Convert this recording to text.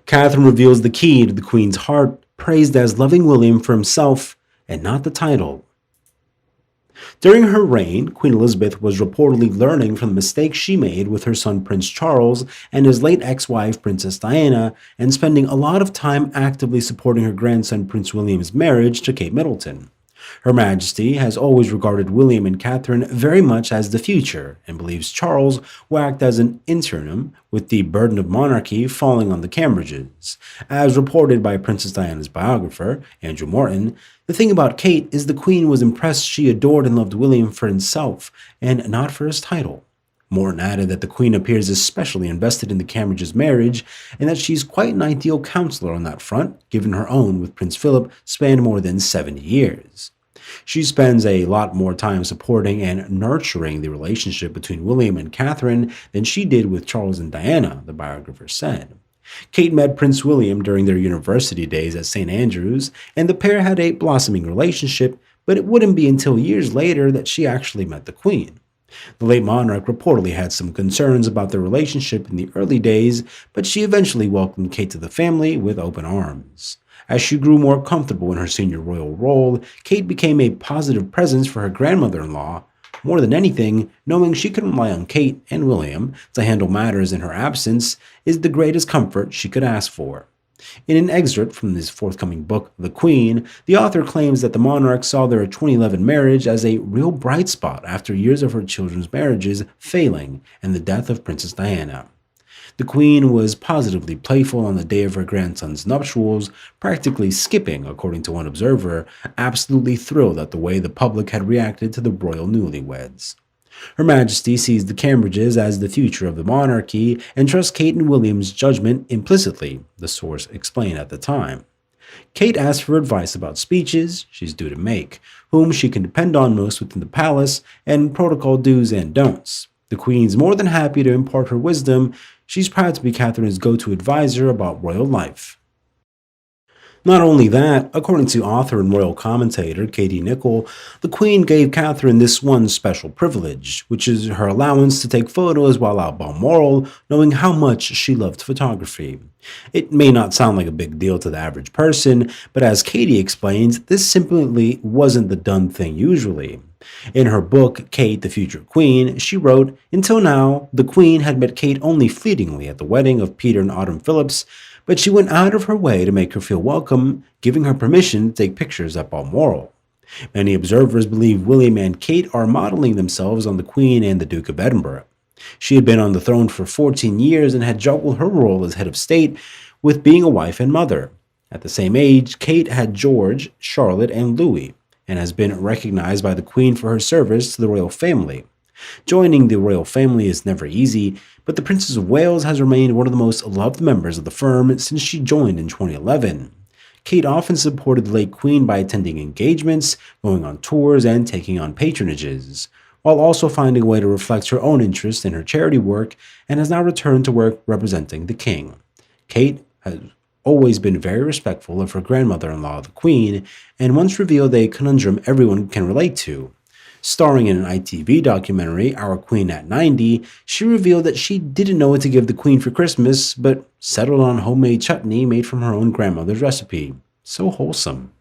Catherine reveals the key to the Queen's heart, praised as loving William for himself and not the title. During her reign, Queen Elizabeth was reportedly learning from the mistakes she made with her son Prince Charles and his late ex-wife Princess Diana, and spending a lot of time actively supporting her grandson Prince William's marriage to Kate Middleton. Her Majesty has always regarded William and Catherine very much as the future and believes Charles will act as an interim, with the burden of monarchy falling on the Cambridges. As reported by Princess Diana's biographer, Andrew Morton, the thing about Kate is the Queen was impressed she adored and loved William for himself and not for his title. Morton added that the Queen appears especially invested in the Cambridges' marriage and that she's quite an ideal counselor on that front, given her own with Prince Philip spanned more than 70 years. She spends a lot more time supporting and nurturing the relationship between William and Catherine than she did with Charles and Diana, the biographer said. Kate met Prince William during their university days at St. Andrews, and the pair had a blossoming relationship, but it wouldn't be until years later that she actually met the Queen. The late monarch reportedly had some concerns about their relationship in the early days, but she eventually welcomed Kate to the family with open arms. As she grew more comfortable in her senior royal role, Kate became a positive presence for her grandmother-in-law. More than anything, knowing she could rely on Kate and William to handle matters in her absence is the greatest comfort she could ask for. In an excerpt from his forthcoming book, The Queen, the author claims that the monarch saw their 2011 marriage as a real bright spot after years of her children's marriages failing and the death of Princess Diana. The Queen was positively playful on the day of her grandson's nuptials, practically skipping, according to one observer, absolutely thrilled at the way the public had reacted to the royal newlyweds. Her Majesty sees the Cambridges as the future of the monarchy and trusts Kate and William's judgment implicitly, the source explained at the time. Kate asked for advice about speeches she's due to make, whom she can depend on most within the palace, and protocol do's and don'ts. The Queen's more than happy to impart her wisdom. She's proud to be Catherine's go-to advisor about royal life. Not only that, according to author and royal commentator Katie Nicholl, the Queen gave Catherine this one special privilege, which is her allowance to take photos while out Balmoral, knowing how much she loved photography. It may not sound like a big deal to the average person, but as Katie explains, this simply wasn't the done thing usually. In her book, Kate, the Future Queen, she wrote, "Until now, the Queen had met Kate only fleetingly at the wedding of Peter and Autumn Phillips, but she went out of her way to make her feel welcome, giving her permission to take pictures at Balmoral." Many observers believe William and Kate are modeling themselves on the Queen and the Duke of Edinburgh. She had been on the throne for 14 years and had juggled her role as head of state with being a wife and mother. At the same age, Kate had George, Charlotte, and Louis, and has been recognized by the Queen for her service to the royal family. Joining the royal family is never easy, but the Princess of Wales has remained one of the most loved members of the firm since she joined in 2011. Kate often supported the late Queen by attending engagements, going on tours, and taking on patronages, while also finding a way to reflect her own interest in her charity work, and has now returned to work representing the King. Kate has always been very respectful of her grandmother-in-law, the Queen, and once revealed a conundrum everyone can relate to. Starring in an ITV documentary, Our Queen at 90, she revealed that she didn't know what to give the Queen for Christmas, but settled on homemade chutney made from her own grandmother's recipe. So wholesome.